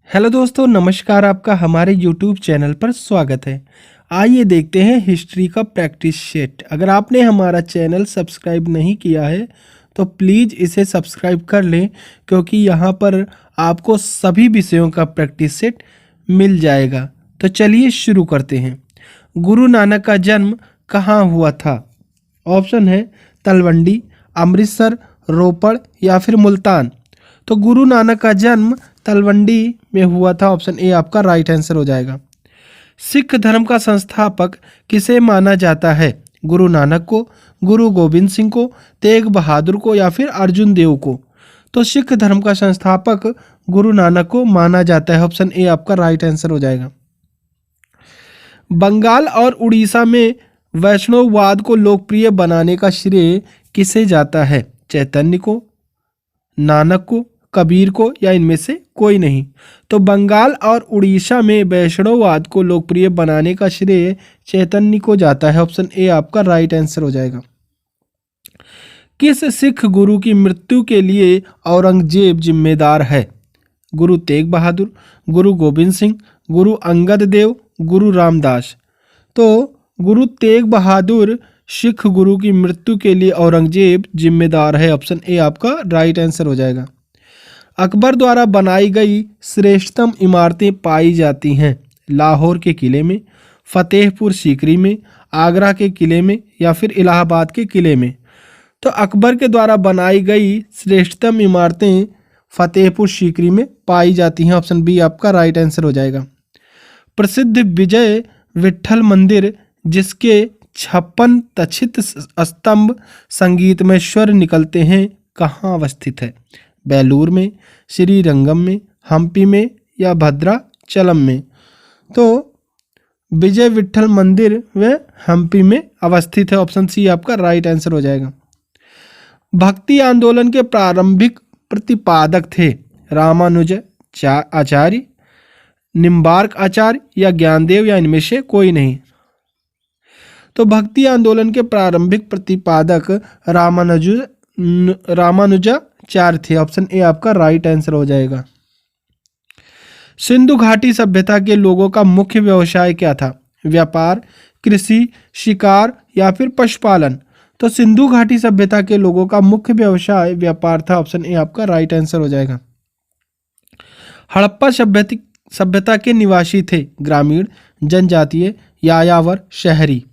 Hello दोस्तों, नमस्कार। आपका हमारे यूट्यूब चैनल पर स्वागत है। आइए देखते हैं हिस्ट्री का प्रैक्टिस सेट। अगर आपने हमारा चैनल सब्सक्राइब नहीं किया है तो प्लीज़ इसे सब्सक्राइब कर लें, क्योंकि यहाँ पर आपको सभी विषयों का प्रैक्टिस सेट मिल जाएगा। तो चलिए शुरू करते हैं। गुरु नानक का जन्म कहाँ हुआ था? ऑप्शन है तलवंडी, अमृतसर, रोपड़ या फिर मुल्तान। तो गुरु नानक का जन्म तलवंडी में हुआ था। ऑप्शन ए आपका राइट आंसर हो जाएगा। सिख धर्म का संस्थापक किसे माना जाता है? गुरु नानक को, गुरु गोविंद सिंह को, तेग बहादुर को या फिर अर्जुन देव को। तो सिख धर्म का संस्थापक गुरु नानक को माना जाता है। ऑप्शन ए आपका राइट आंसर हो जाएगा। बंगाल और उड़ीसा में वैष्णववाद को लोकप्रिय बनाने का श्रेय किसे जाता है? चैतन्य को, नानक को, कबीर को या इनमें से कोई नहीं। तो बंगाल और उड़ीसा में वैष्णववाद को लोकप्रिय बनाने का श्रेय चैतन्य को जाता है। ऑप्शन ए आपका राइट आंसर हो जाएगा। किस सिख गुरु की मृत्यु के लिए औरंगजेब जिम्मेदार है? गुरु तेग बहादुर, गुरु गोविंद सिंह, गुरु अंगद देव, गुरु रामदास। तो गुरु तेग बहादुर सिख गुरु की मृत्यु के लिए औरंगजेब जिम्मेदार है। ऑप्शन ए आपका राइट आंसर हो जाएगा। अकबर द्वारा बनाई गई श्रेष्ठतम इमारतें पाई जाती हैं लाहौर के किले में, फतेहपुर सीकरी में, आगरा के किले में या फिर इलाहाबाद के किले में। तो अकबर के द्वारा बनाई गई श्रेष्ठतम इमारतें फतेहपुर सीकरी में पाई जाती हैं। ऑप्शन बी आपका राइट आंसर हो जाएगा। प्रसिद्ध विजय विट्ठल मंदिर जिसके 56 तछित स्तंभ संगीत में स्वर निकलते हैं कहाँ अवस्थित है? बेलूर में, श्रीरंगम में, हम्पी में या भद्राचलम में। तो विजय विट्ठल मंदिर वह हम्पी में अवस्थित है। ऑप्शन सी आपका राइट आंसर हो जाएगा। भक्ति आंदोलन के प्रारंभिक प्रतिपादक थे रामानुज आचार्य, निम्बार्क आचार्य या ज्ञानदेव या इनमें से कोई नहीं। तो भक्ति आंदोलन के प्रारंभिक प्रतिपादक रामानुजाचार्य थे। ऑप्शन ए आपका राइट आंसर हो जाएगा। सिंधु घाटी सभ्यता के लोगों का मुख्य व्यवसाय क्या था? व्यापार, कृषि, शिकार या फिर पशुपालन। तो सिंधु घाटी सभ्यता के लोगों का मुख्य व्यवसाय व्यापार था। ऑप्शन ए आपका राइट आंसर हो जाएगा। हड़प्पा सभ्यता के निवासी थे ग्रामीण, जनजातीय, यायावर, शहरी।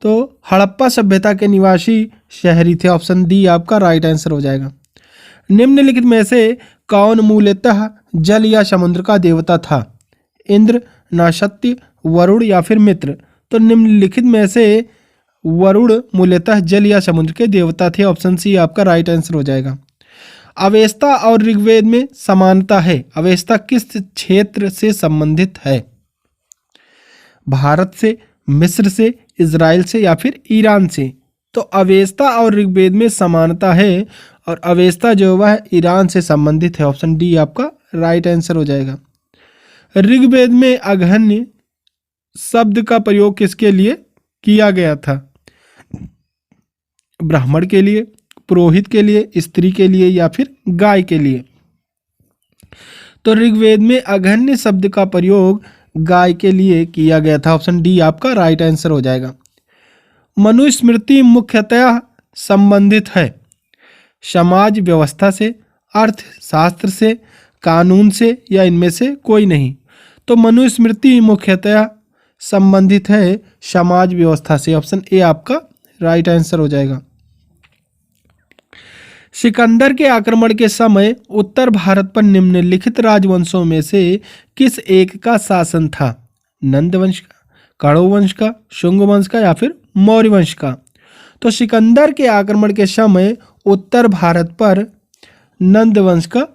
तो हड़प्पा सभ्यता के निवासी शहरी थे। ऑप्शन डी आपका राइट आंसर हो जाएगा। निम्नलिखित में से कौन मूलतः जल या समुद्र का देवता था? इंद्र, नासत्य, वरुण या फिर मित्र। तो निम्नलिखित में से वरुण मूलतः जल या समुद्र के देवता थे। ऑप्शन सी आपका राइट आंसर हो जाएगा। अवेस्ता और ऋग्वेद में समानता है। अवेस्ता किस क्षेत्र से संबंधित है? भारत से, मिस्र से, इजराइल से या फिर ईरान से। तो अवेस्ता और ऋग्वेद में समानता है और अवेस्ता जो वह ईरान से संबंधित है। ऑप्शन डी आपका राइट आंसर हो जाएगा। ऋग्वेद में अघन्य शब्द का प्रयोग किसके लिए किया गया था? ब्राह्मण के लिए, पुरोहित के लिए, स्त्री के लिए या फिर गाय के लिए। तो ऋग्वेद में अघन्य शब्द का प्रयोग गाय के लिए किया गया था। ऑप्शन डी आपका राइट आंसर हो जाएगा। मनुस्मृति मुख्यतः संबंधित है समाज व्यवस्था से, अर्थशास्त्र से, कानून से या इनमें से कोई नहीं। तो मनुस्मृति मुख्यतः संबंधित है समाज व्यवस्था से। ऑप्शन ए आपका राइट आंसर हो जाएगा। सिकंदर के आक्रमण के समय उत्तर भारत पर निम्नलिखित राजवंशों में से किस एक का शासन था? नंद वंश का, कण्व वंश का, शुंग वंश का या फिर मौर्य वंश का। तो सिकंदर के आक्रमण के समय उत्तर भारत पर नंद वंश का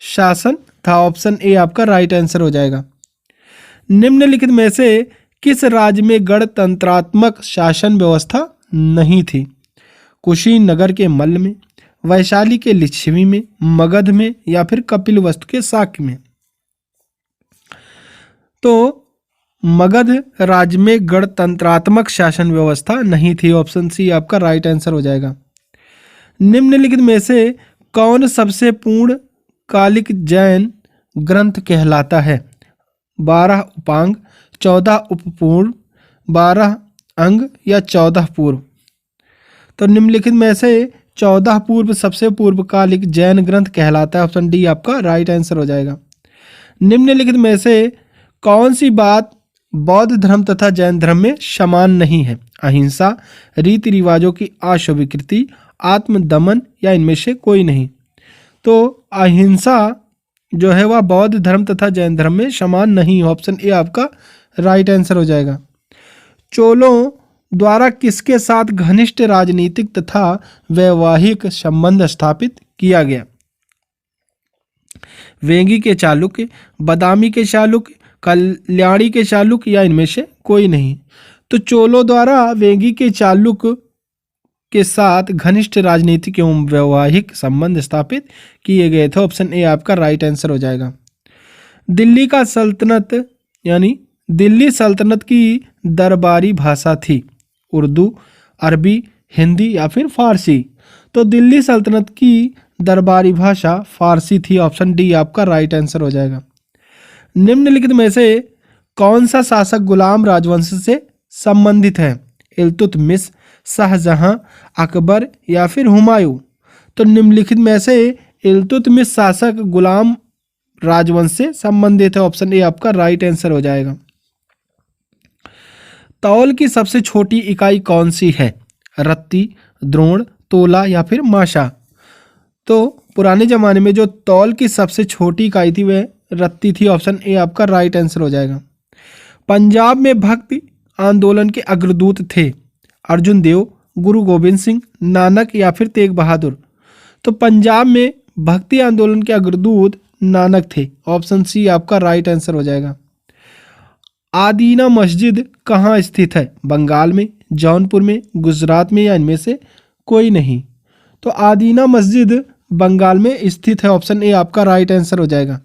शासन था। ऑप्शन ए आपका राइट आंसर हो जाएगा। निम्नलिखित में से किस राज्य में गणतंत्रात्मक शासन व्यवस्था नहीं थी? कुशीनगर के मल्ल में, वैशाली के लिच्छवी में, मगध में या फिर कपिलवस्तु के शाक्य में। तो मगध राज्य में गणतंत्रात्मक शासन व्यवस्था नहीं थी। ऑप्शन सी आपका राइट आंसर हो जाएगा। निम्नलिखित में से कौन सबसे पूर्ण कालिक जैन ग्रंथ कहलाता है? 12 उपांग, 14 उपपूर्व, 12 अंग या 14 पूर्व? तो निम्नलिखित में से 14 पूर्व सबसे पूर्वकालिक जैन ग्रंथ कहलाता है। ऑप्शन डी आपका राइट आंसर हो जाएगा। निम्नलिखित में से कौन सी बात बौद्ध धर्म तथा जैन धर्म में समान नहीं है? अहिंसा, रीति रिवाजों की अस्वीकृति, आत्मदमन या इनमें से कोई नहीं? तो अहिंसा जो है वह बौद्ध धर्म तथा जैन धर्म में समान नहीं है। ऑप्शन ए आपका राइट आंसर हो जाएगा। चोलों द्वारा किसके साथ घनिष्ठ राजनीतिक तथा वैवाहिक संबंध स्थापित किया गया? वेंगी के चालुक्य, बदामी के चालुक्य, कल्याणी के चालुक्य या इनमें से कोई नहीं? तो चोलों द्वारा वेंगी के चालुक्य के साथ घनिष्ठ राजनीतिक एवं वैवाहिक संबंध स्थापित किए गए थे। ऑप्शन ए आपका राइट आंसर हो जाएगा। दिल्ली का सल्तनत यानी दिल्ली सल्तनत की दरबारी भाषा थी? उर्दू, अरबी, हिंदी या फिर फारसी? तो दिल्ली सल्तनत की दरबारी भाषा फारसी थी। ऑप्शन डी आपका राइट आंसर हो जाएगा। निम्नलिखित में से कौन सा शासक गुलाम राजवंश से संबंधित है? इल्तुतमिश, शाहजहां, अकबर या फिर हुमायूं? तो निम्नलिखित में से इल्तुतमिश शासक गुलाम राजवंश से संबंधित है। ऑप्शन ए आपका राइट आंसर हो जाएगा। तौल की सबसे छोटी इकाई कौन सी है? रत्ती, द्रोण, तोला या फिर माशा? तो पुराने जमाने में जो तौल की सबसे छोटी इकाई थी वह रत्ती थी। ऑप्शन ए आपका राइट आंसर हो जाएगा। पंजाब में भक्ति आंदोलन के अग्रदूत थे? अर्जुन देव, गुरु गोविंद सिंह, नानक या फिर तेग बहादुर? तो पंजाब में भक्ति आंदोलन के अग्रदूत नानक थे। ऑप्शन सी आपका राइट आंसर हो जाएगा। आदीना मस्जिद कहाँ स्थित है? बंगाल में, जौनपुर में, गुजरात में या इनमें से कोई नहीं? तो आदीना मस्जिद बंगाल में स्थित है। ऑप्शन ए आपका राइट आंसर हो जाएगा।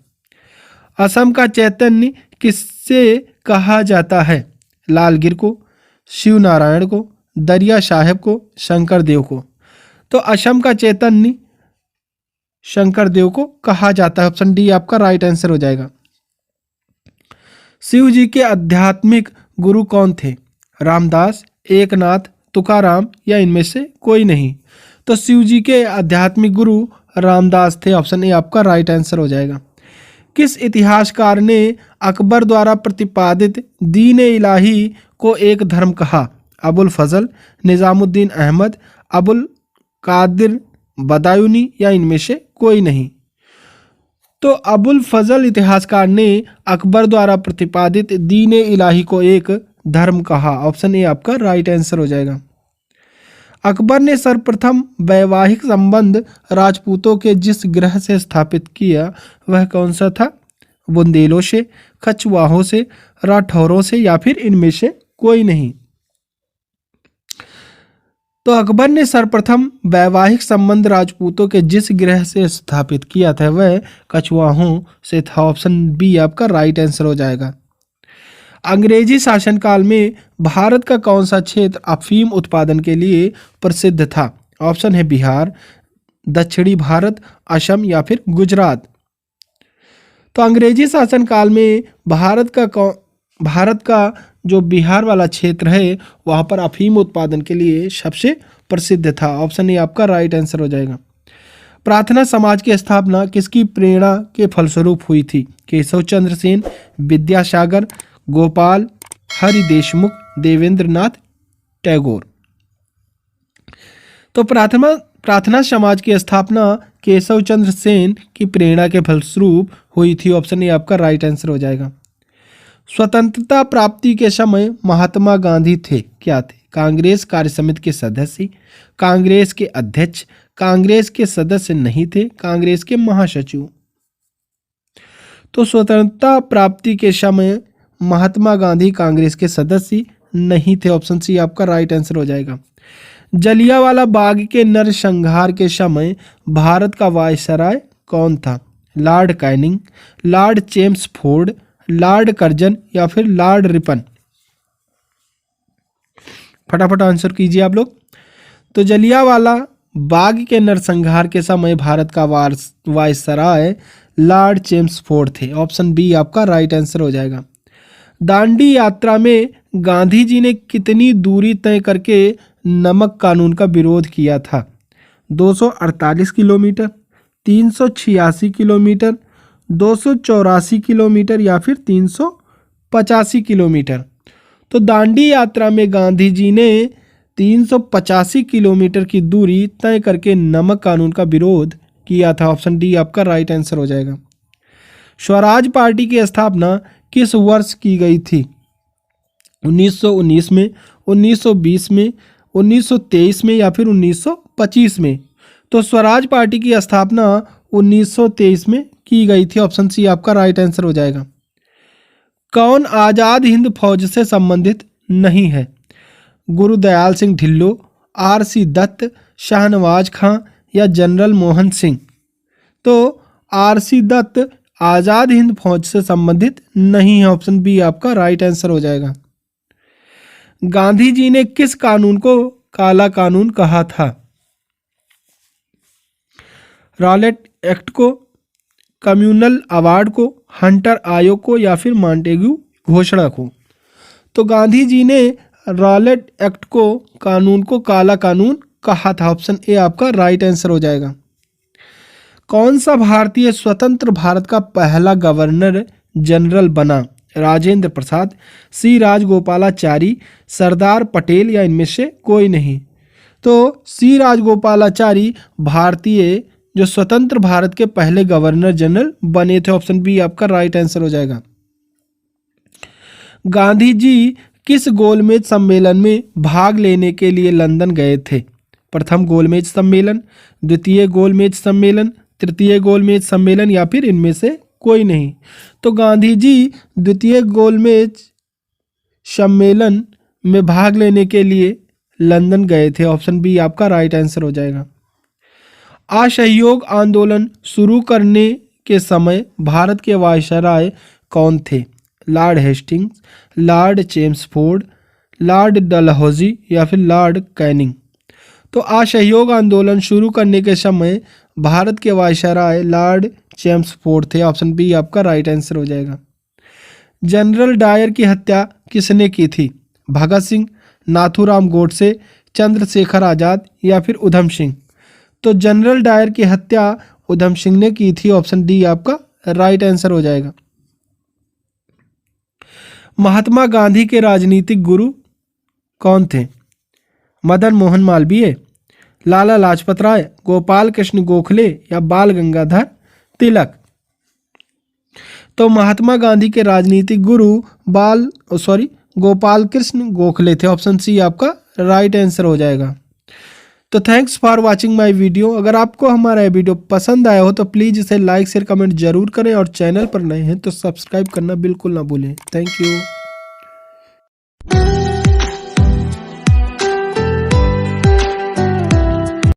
असम का चैतन्य किससे कहा जाता है? लालगिर को, शिव नारायण को, दरिया साहेब को, शंकर देव को? तो असम का चैतन्य शंकर देव को कहा जाता है। ऑप्शन डी आपका राइट आंसर हो जाएगा। शिव जी के आध्यात्मिक गुरु कौन थे? रामदास, एकनाथ, तुकाराम या इनमें से कोई नहीं? तो शिव जी के आध्यात्मिक गुरु रामदास थे। ऑप्शन ए आपका राइट आंसर हो जाएगा। किस इतिहासकार ने अकबर द्वारा प्रतिपादित दीन इलाही को एक धर्म कहा? अबुल फजल, निजामुद्दीन अहमद, अबुल कादिर बदायूनी या इनमें से कोई नहीं? तो अबुल फजल इतिहासकार ने अकबर द्वारा प्रतिपादित दीन इलाही को एक धर्म कहा। ऑप्शन ए आपका राइट आंसर हो जाएगा। अकबर ने सर्वप्रथम वैवाहिक संबंध राजपूतों के जिस ग्रह से स्थापित किया वह कौन सा था? बुंदेलों से, कछवाहों से, राठौरों से या फिर इनमें से कोई नहीं? तो अकबर ने सर्वप्रथम वैवाहिक संबंध राजपूतों के जिस ग्रह से स्थापित किया था वह कछवाहों से था। ऑप्शन बी आपका राइट आंसर हो जाएगा। अंग्रेजी शासनकाल में भारत का कौन सा क्षेत्र अफीम उत्पादन के लिए प्रसिद्ध था? ऑप्शन है बिहार, दक्षिणी भारत, असम या फिर गुजरात? तो अंग्रेजी शासनकाल में भारत का जो बिहार वाला क्षेत्र है वहाँ पर अफीम उत्पादन के लिए सबसे प्रसिद्ध था। ऑप्शन ए आपका राइट आंसर हो जाएगा। प्रार्थना समाज की स्थापना किसकी प्रेरणा के फलस्वरूप हुई थी? केशव चंद्र सेन, विद्यासागर, गोपाल हरि देशमुख, देवेंद्र नाथ टैगोर? तो प्रार्थना समाज की स्थापना केशव चंद्र सेन की प्रेरणा के फलस्वरूप हुई थी। ऑप्शन ए आपका राइट आंसर हो जाएगा। स्वतंत्रता प्राप्ति के समय महात्मा गांधी थे क्या थे? कांग्रेस कार्य समिति के सदस्य, कांग्रेस के अध्यक्ष, कांग्रेस के सदस्य नहीं थे, कांग्रेस के महासचिव? तो स्वतंत्रता प्राप्ति के समय महात्मा गांधी कांग्रेस के सदस्य नहीं थे। ऑप्शन सी आपका राइट आंसर हो जाएगा। जलियांवाला बाग के नरसंहार के समय भारत का वायसराय कौन था? Lord Canning, Lord Chelmsford, Lord Curzon या फिर लॉर्ड रिपन? फटाफट आंसर कीजिए आप लोग। तो जलियांवाला बाग के नरसंहार के समय भारत का वायसराय लॉर्ड चेम्सफोर्ड थे। ऑप्शन बी आपका राइट आंसर हो जाएगा। दांडी यात्रा में गांधी जी ने कितनी दूरी तय करके नमक कानून का विरोध किया था? 248 किलोमीटर, 386 किलोमीटर, 284 किलोमीटर या फिर 385 किलोमीटर। तो दांडी यात्रा में गांधी जी ने 385 किलोमीटर की दूरी तय करके नमक कानून का विरोध किया था। ऑप्शन डी आपका राइट आंसर हो जाएगा। स्वराज पार्टी की स्थापना किस वर्ष की गई थी? 1919 में, 1920 में, 1923 में या फिर 1925 में? तो स्वराज पार्टी की स्थापना 1923 में की गई थी। ऑप्शन सी आपका राइट आंसर हो जाएगा। कौन आजाद हिंद फौज से संबंधित नहीं है? गुरुदयाल सिंह ढिल्लो, आर.सी. दत्त, शाहनवाज खां या जनरल मोहन सिंह? तो आर.सी. दत्त आजाद हिंद फौज से संबंधित नहीं है। ऑप्शन बी आपका राइट आंसर हो जाएगा। गांधी जी ने किस कानून को काला कानून कहा था? रॉलेट एक्ट को, कम्युनल अवार्ड को, हंटर आयोग को या फिर मॉन्टेग्यू घोषणा को? तो गांधी जी ने रॉलेट एक्ट को कानून को काला कानून कहा था। ऑप्शन ए आपका राइट आंसर हो जाएगा। कौन सा भारतीय स्वतंत्र भारत का पहला गवर्नर जनरल बना? राजेंद्र प्रसाद, सी राजगोपालाचारी, सरदार पटेल या इनमें से कोई नहीं? तो सी राजगोपालाचारी भारतीय जो स्वतंत्र भारत के पहले गवर्नर जनरल बने थे। ऑप्शन बी आपका राइट आंसर हो जाएगा। गांधी जी किस गोलमेज सम्मेलन में भाग लेने के लिए लंदन गए थे? प्रथम गोलमेज सम्मेलन, द्वितीय गोलमेज सम्मेलन, तृतीय गोलमेज सम्मेलन या फिर इनमें से कोई नहीं? तो गांधी जी द्वितीय गोलमेज सम्मेलन में भाग लेने के लिए लंदन गए थे। ऑप्शन बी आपका राइट आंसर हो जाएगा। असहयोग आंदोलन शुरू करने के समय भारत के वायसराय कौन थे? Lord Hastings, Lord Chelmsford, Lord Dalhousie या फिर लॉर्ड कैनिंग? तो असहयोग आंदोलन शुरू करने के समय भारत के वायसराय लॉर्ड चेम्सफोर्ड थे। ऑप्शन बी आपका राइट आंसर हो जाएगा। जनरल डायर की हत्या किसने की थी? भगत सिंह, नाथूराम गोडसे, चंद्रशेखर आजाद या फिर उधम सिंह? तो जनरल डायर की हत्या उधम सिंह ने की थी। ऑप्शन डी आपका राइट आंसर हो जाएगा। महात्मा गांधी के राजनीतिक गुरु कौन थे? मदन मोहन मालवीय, लाला लाजपत राय, गोपाल कृष्ण गोखले या बाल गंगाधर तिलक? तो महात्मा गांधी के राजनीतिक गुरु गोपाल कृष्ण गोखले थे। ऑप्शन सी आपका राइट आंसर हो जाएगा। तो thanks for watching my video. अगर आपको हमारा ये वीडियो पसंद आया हो तो प्लीज़ इसे लाइक शेयर कमेंट जरूर करें और चैनल पर नए हैं तो सब्सक्राइब करना बिल्कुल ना भूलें। Thank you.